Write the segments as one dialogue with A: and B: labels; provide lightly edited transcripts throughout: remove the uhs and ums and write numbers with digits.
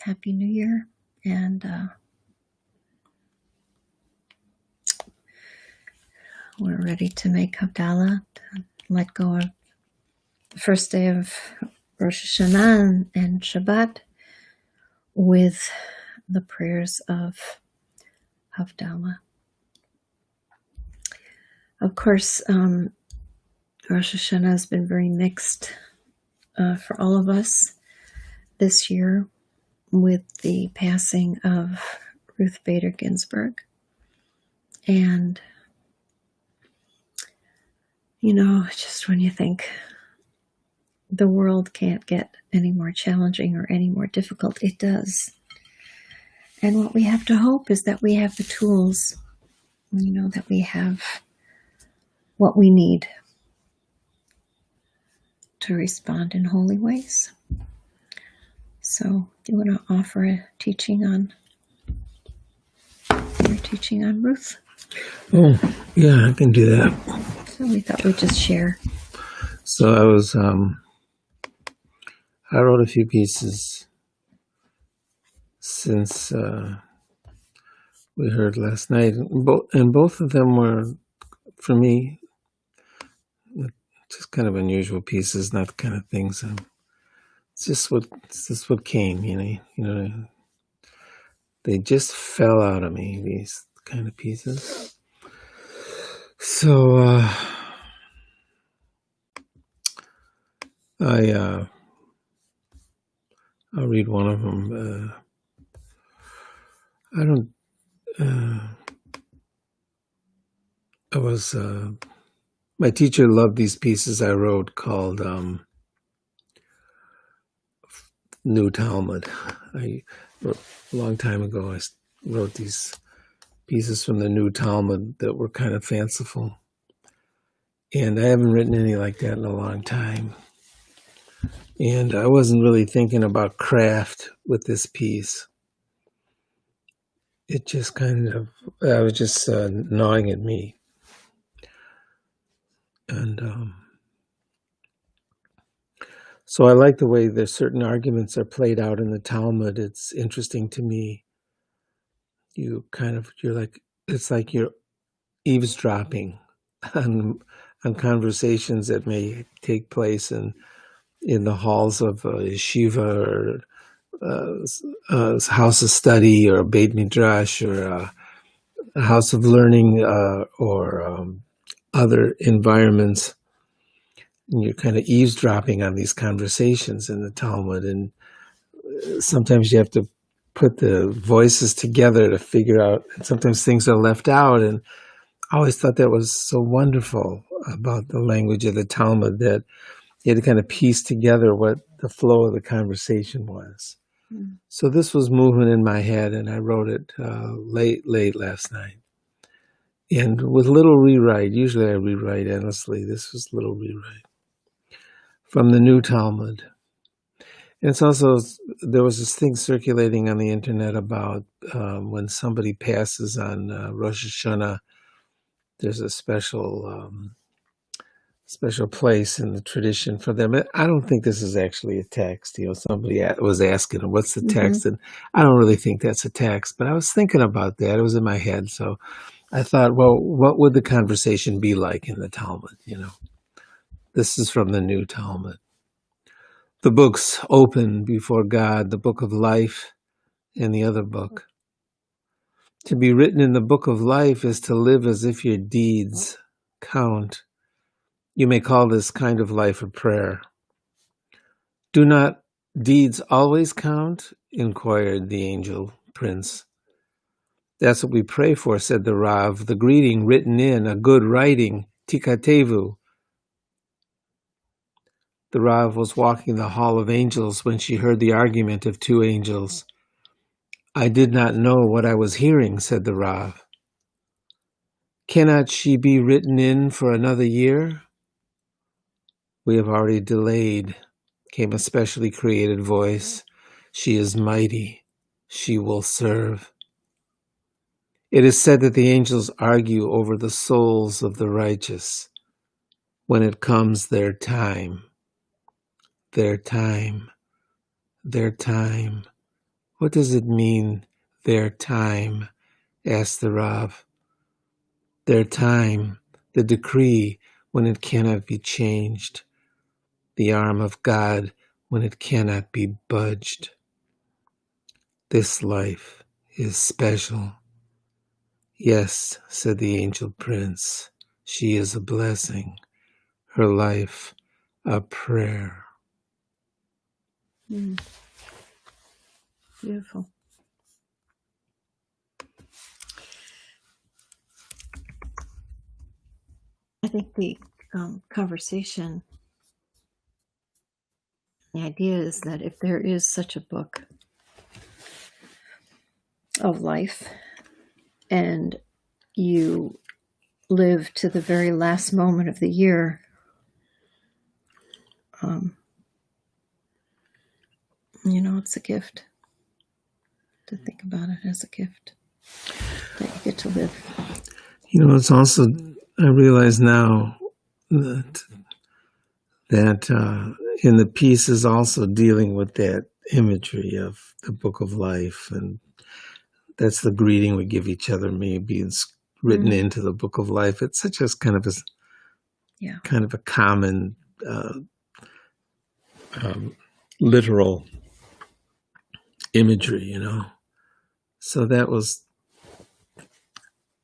A: Happy New Year. And we're ready to make Havdalah, to let go of the first day of Rosh Hashanah and Shabbat with the prayers of Havdalah. Of course, Rosh Hashanah has been very mixed for all of us this year with the passing of Ruth Bader Ginsburg. And, you know, just when you think the world can't get any more challenging or any more difficult, it does. And what we have to hope is that we have the tools, you know, that we have what we need to respond in holy ways. So, do you want to offer a teaching on Ruth?
B: Oh, yeah, I can do that.
A: So we thought we'd just share.
B: So I wrote a few pieces since we heard last night, and both of them were, for me, just kind of unusual pieces, not the kind of things. It's just what came, you know. They just fell out of me, these kind of pieces. So I'll read one of them. My teacher loved these pieces I wrote called New Talmud. I wrote a long time ago. I wrote these pieces from the New Talmud that were kind of fanciful. And I haven't written any like that in a long time. And I wasn't really thinking about craft with this piece. It just I was just gnawing at me. And so I like the way there's certain arguments are played out in the Talmud. It's interesting to me. It's like you're eavesdropping on conversations that may take place in the halls of a yeshiva or a house of study or a Beit Midrash or a house of learning or other environments. And you're kind of eavesdropping on these conversations in the Talmud. And sometimes you have to put the voices together to figure out, and sometimes things are left out. And I always thought that was so wonderful about the language of the Talmud, that you had to kind of piece together what the flow of the conversation was. Mm. So this was moving in my head, and I wrote it late last night. And with little rewrite. Usually I rewrite endlessly. This was little rewrite from the New Talmud. And it's also, there was this thing circulating on the internet about when somebody passes on Rosh Hashanah, there's a special place in the tradition for them. I don't think this is actually a text. You know, somebody was asking, what's the text? And I don't really think that's a text, but I was thinking about that. It was in my head. So I thought, well, what would the conversation be like in the Talmud? You know, this is from the New Talmud. The books open before God, the book of life and the other book. To be written in the book of life is to live as if your deeds count. You may call this kind of life a prayer. Do not deeds always count? Inquired the angel prince. That's what we pray for, said the Rav. The greeting written in, a good writing, tikatevu. The Rav was walking the hall of angels when she heard the argument of two angels. I did not know what I was hearing, said the Rav. Cannot she be written in for another year? We have already delayed, came a specially created voice. She is mighty. She will serve. It is said that the angels argue over the souls of the righteous when it comes their time. Their time What does it mean, their time? Asked the Rav. Their time, the decree when it cannot be changed, the arm of God when it cannot be budged. This life is special. Yes, said the angel prince, she is a blessing, her life a prayer.
A: Beautiful. I think the conversation, the idea is that if there is such a book of life and you live to the very last moment of the year, it's a gift to think about it as a gift that you get to live.
B: It's also, I realize now that in the piece is also dealing with that imagery of the book of life, and that's the greeting we give each other. Maybe it's written into the book of life. It's such as kind of a common literal imagery, So that was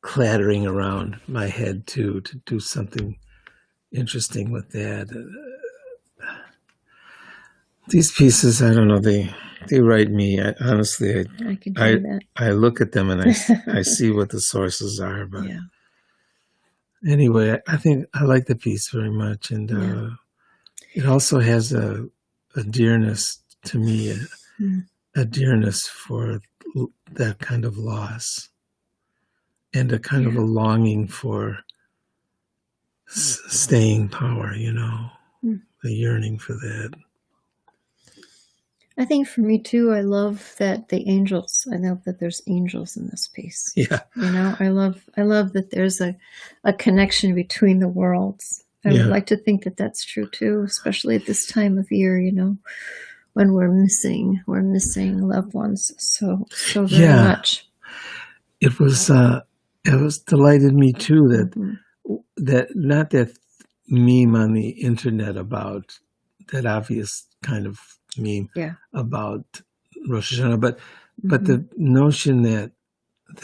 B: clattering around my head too, to do something interesting with that. These pieces, I don't know, they write me. Honestly,
A: I can do that.
B: I look at them and I see what the sources are. But
A: Yeah.
B: Anyway, I think I like the piece very much, and it also has a dearness to me, a dearness for that kind of loss, and a kind of a longing for staying power, the yearning for that.
A: I think for me too, I love that I love that there's angels in this piece.
B: Yeah.
A: I love that there's a connection between the worlds. I would like to think that that's true too, especially at this time of year, when we're missing loved ones so very much.
B: It was delighted me too that not that meme on the internet about that obvious kind of meme about Rosh Hashanah, but the notion that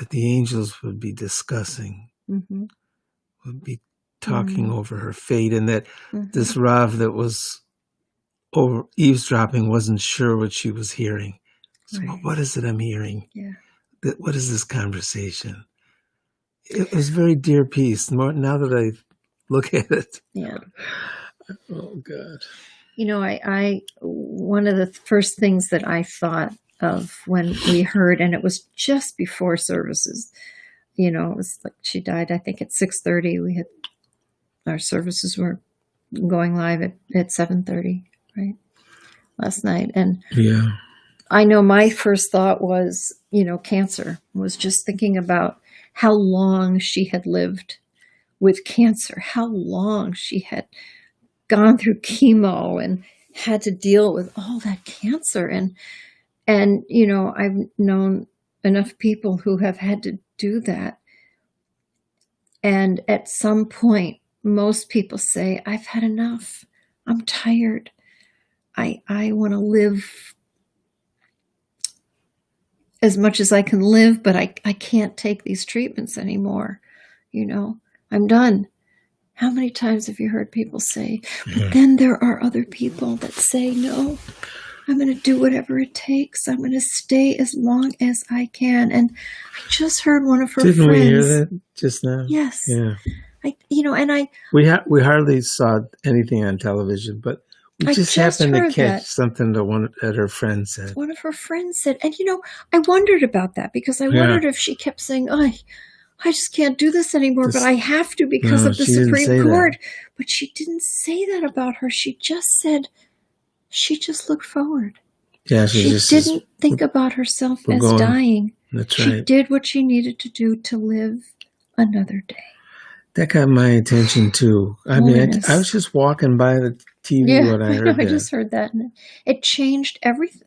B: the angels would be discussing, would be talking over her fate, and that this Rav that was over eavesdropping wasn't sure what she was hearing. So, well, what is it I'm hearing? Yeah. What is this conversation? It was a very dear piece. Now that I look at it.
A: Yeah.
B: Oh, God.
A: I one of the first things that I thought of when we heard, and it was just before services, it was like she died, I think, at 6:30. We had our services were going live at 7:30, right? Last night. And I know my first thought was, cancer. Was just thinking about how long she had lived with cancer, how long she had gone through chemo and had to deal with all that cancer. And I've known enough people who have had to do that. And at some point, most people say, I've had enough. I'm tired. I want to live as much as I can live, but I can't take these treatments anymore. I'm done. How many times have you heard people say, but then there are other people that say, no, I'm going to do whatever it takes. I'm going to stay as long as I can. And I just heard one of her friends.
B: Didn't we hear that just now?
A: Yes.
B: Yeah.
A: We
B: hardly saw anything on television, but we just happened to catch something that her friend said.
A: One of her friends said, and I wondered about that because I wondered if she kept saying, I just can't do this anymore, but I have to because of the Supreme Court. But she didn't say that about her. She just said she just looked forward.
B: Yeah,
A: she didn't think about herself as dying.
B: That's
A: right. She did what she needed to do to live another day.
B: That got my attention too. I mean,
A: Holiness.
B: I was just walking by the TV
A: Yeah,
B: when I heard
A: I
B: that.
A: just heard that, and it changed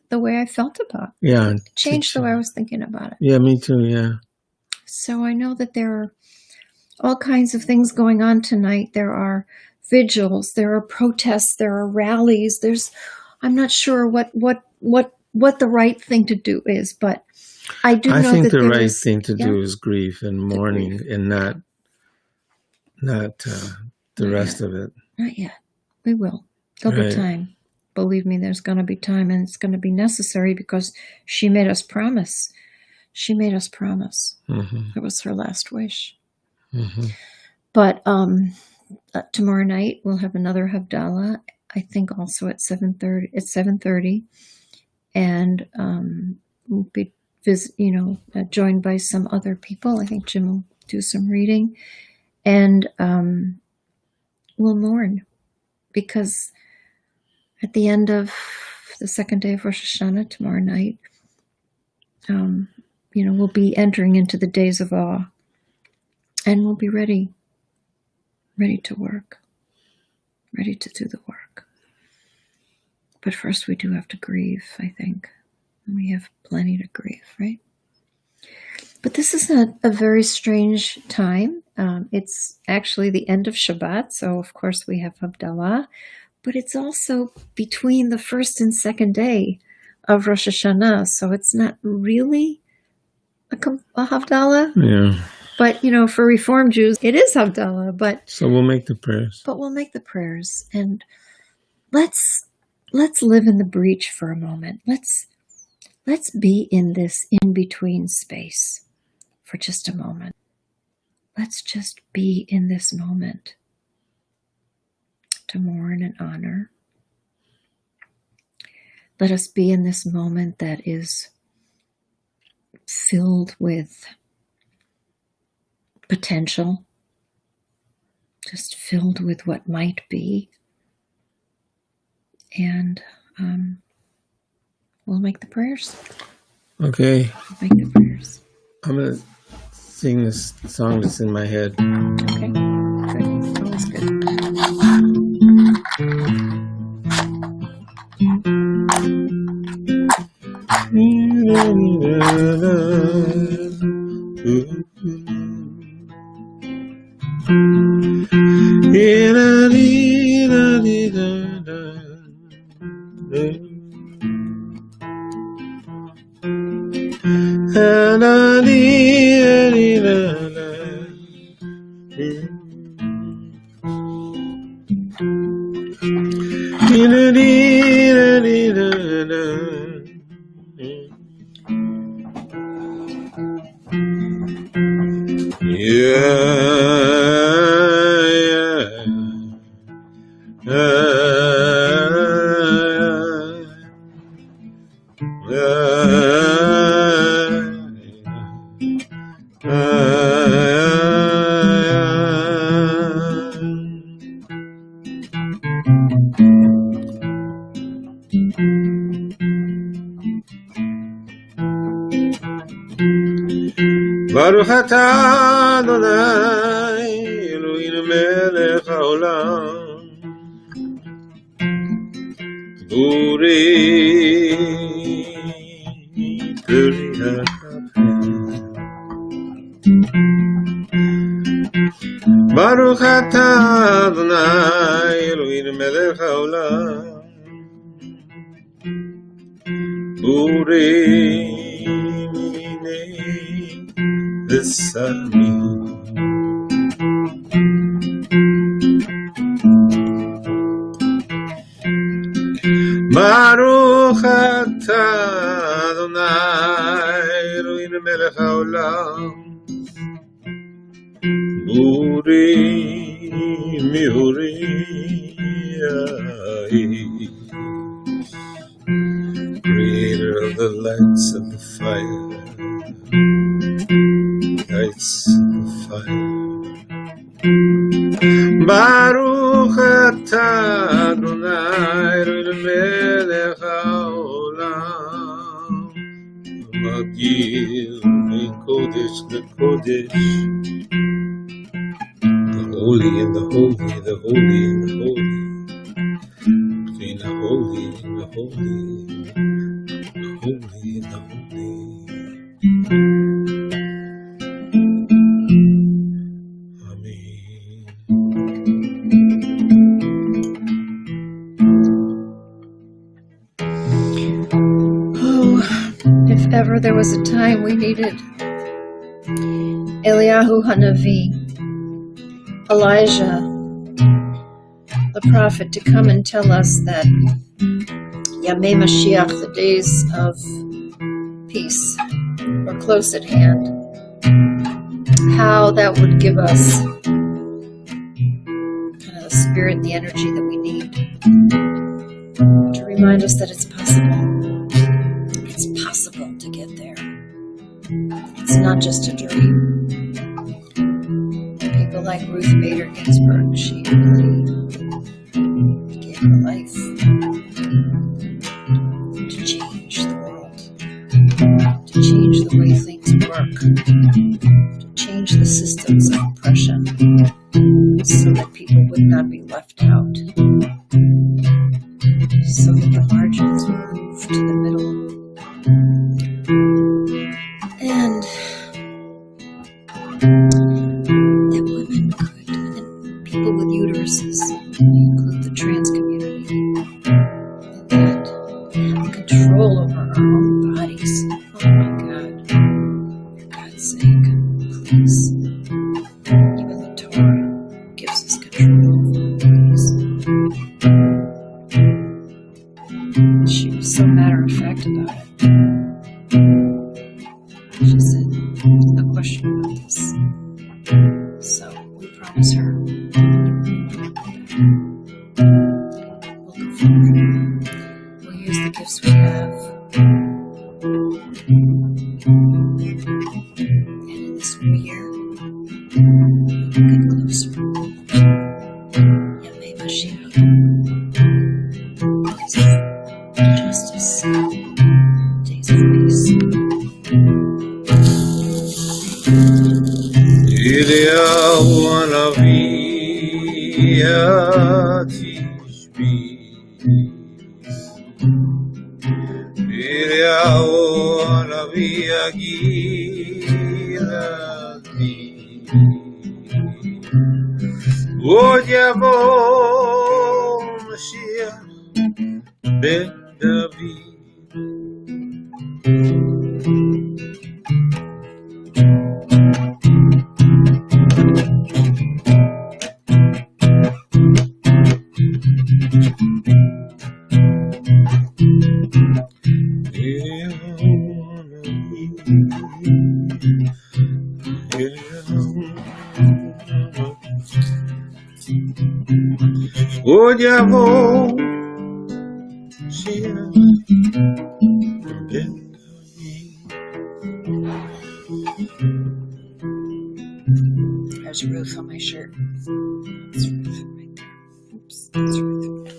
A: the way I felt about it.
B: Yeah,
A: It changed the way I was thinking about it.
B: yeah, me too. Yeah.
A: So I know that there are all kinds of things going on tonight. There are vigils, there are protests, there are rallies. I'm not sure what the right thing to do is, but I do know
B: think
A: that
B: the
A: there
B: right
A: is,
B: thing to
A: yeah,
B: do is grief and mourning,
A: grief.
B: and not the
A: Not
B: rest
A: yet.
B: of it.
A: Not yet. We will. There'll be time. Believe me, there's going to be time, and it's going to be necessary because she made us promise. She made us promise.
B: Mm-hmm.
A: It was her last wish.
B: Mm-hmm.
A: But tomorrow night we'll have another Havdalah. I think also at 7:30. It's 7:30, and we'll be joined by some other people. I think Jim will do some reading, and we'll mourn, because at the end of the second day of Rosh Hashanah tomorrow night, we'll be entering into the days of awe, and we'll be ready to work, ready to do the work. But first we do have to grieve, I think. And we have plenty to grieve, right? But this is a very strange time. It's actually the end of Shabbat, so of course we have Havdalah, but it's also between the first and second day of Rosh Hashanah, so it's not really a Havdalah.
B: Yeah.
A: But, for Reform Jews, it is Havdalah.
B: So we'll make the prayers.
A: But we'll make the prayers, and let's live in the breach for a moment. Let's be in this in-between space for just a moment. Let's just be in this moment to mourn and honor. Let us be in this moment that is filled with potential, just filled with what might be. And we'll make the prayers.
B: Okay.
A: We'll make the prayers.
B: I'm going to sing this song that's in my head.
A: Okay. Good. Always good.
B: Baruch atah Adonai Eloheinu melech haolam Borei beriat Baruch atah Adonai Eloheinu melech haolam Borei Besami Baruch atah Adonai Eloheinu melech haolam Borei meorei Creator of the lights of the fire Lights of fire. Baruch atah Adonai Eloheinu melech haolam Magil min kodesh lekodesh holy and the holy, the holy and the holy. Between the holy and the holy, the holy and the holy.
A: If ever there was a time we needed Eliyahu Hanavi, Elijah, the prophet, to come and tell us that Yamei Mashiach, the days of peace, were close at hand, how that would give us kind of the spirit and the energy that we need to remind us that it's possible. It's possible to get there. It's not just a dream. People like Ruth Bader Ginsburg, she really gave her life to change the world, to change the way things work, to change the systems of oppression so that people would not be left out, so that the margins would move to the middle. And that women could, and people with uteruses, include the trans community, that have control over our own bodies. Oh my God, for God's sake, please. Even the Torah gives us control over our bodies. She was so matter-of-fact about it. She said, no question about this. So we promise her we'll go forward. We'll use the gifts we have. And in this new year, we'll get closer. Yamei Mashiach. Days of justice. Days of peace.
B: Eliyahu Hanavi Tishbi, Eliyahu Hanavi Agiladi, Od Yavor Mashiach Ben David. Would you hold
A: There's Ruth on my shirt. It's Ruth right there. Oops, it's Ruth.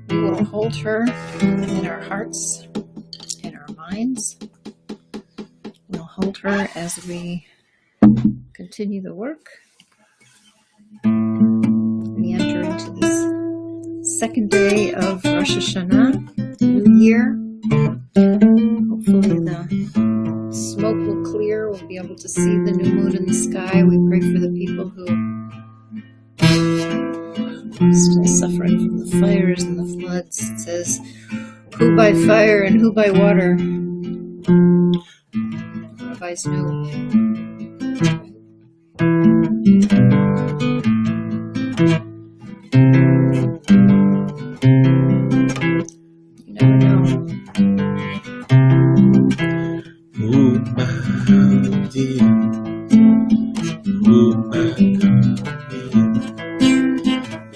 A: We will hold her in our hearts, in our minds. We'll hold her as we continue the work. We enter into this second day of Rosh Hashanah, New Year. Hopefully the smoke will clear. We'll be able to see the new moon in the sky. We pray for the people who are still suffering from the fires and the floods. It says, who by fire and who by water? Rabbis knew. You never know.
B: Ooh, my dear. Ooh, my dear.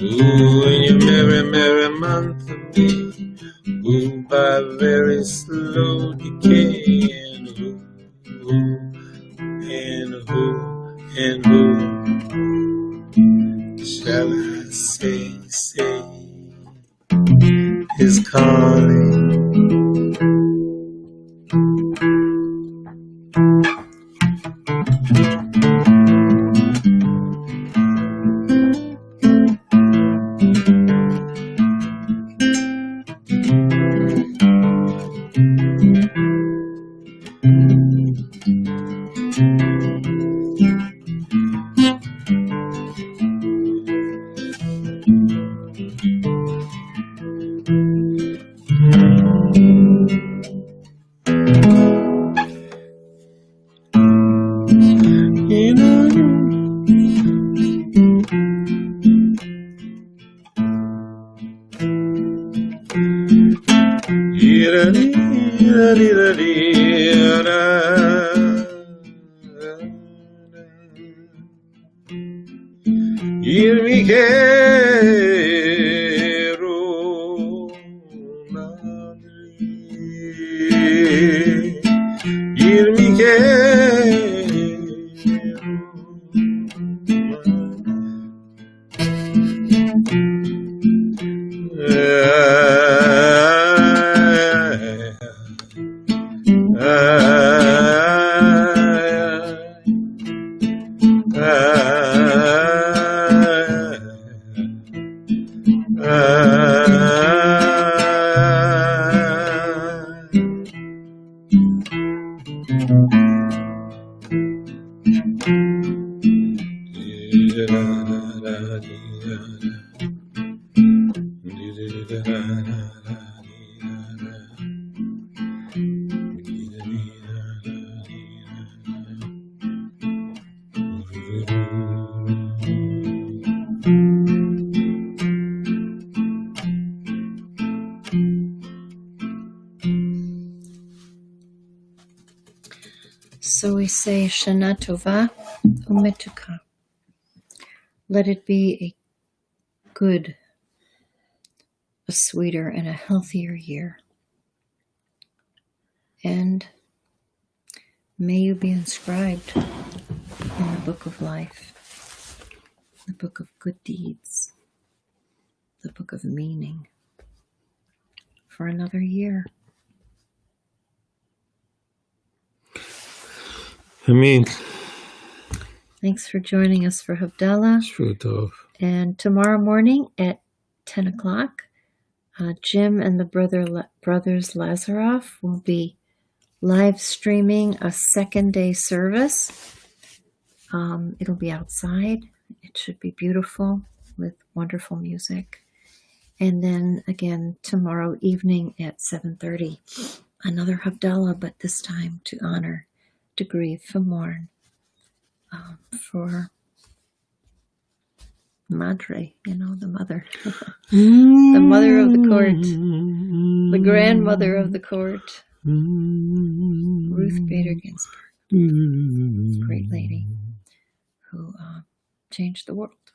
B: Ooh, in your merry, merry month of May. Ooh, by very slow decay. And who shall I say is calling? Irmi quiero madre, irmi
A: So we say Shana Tova Umetuka. Let it be a good, a sweeter, and a healthier year. And may you be inscribed in the book of life, the book of good deeds, the book of meaning for another year. Thanks for joining us for Havdalah. And tomorrow morning at 10 o'clock, Jim and the brothers Lazarov will be live streaming a second day service. It'll be outside. It should be beautiful with wonderful music. And then again tomorrow evening at 7:30, another Havdalah, but this time to honor, to grieve, to mourn for Madre, the mother, the mother of the court, the grandmother of the court, Ruth Bader Ginsburg, great lady who changed the world.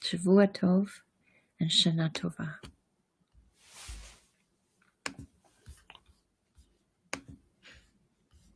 A: Shavua Tov and Shana Tova.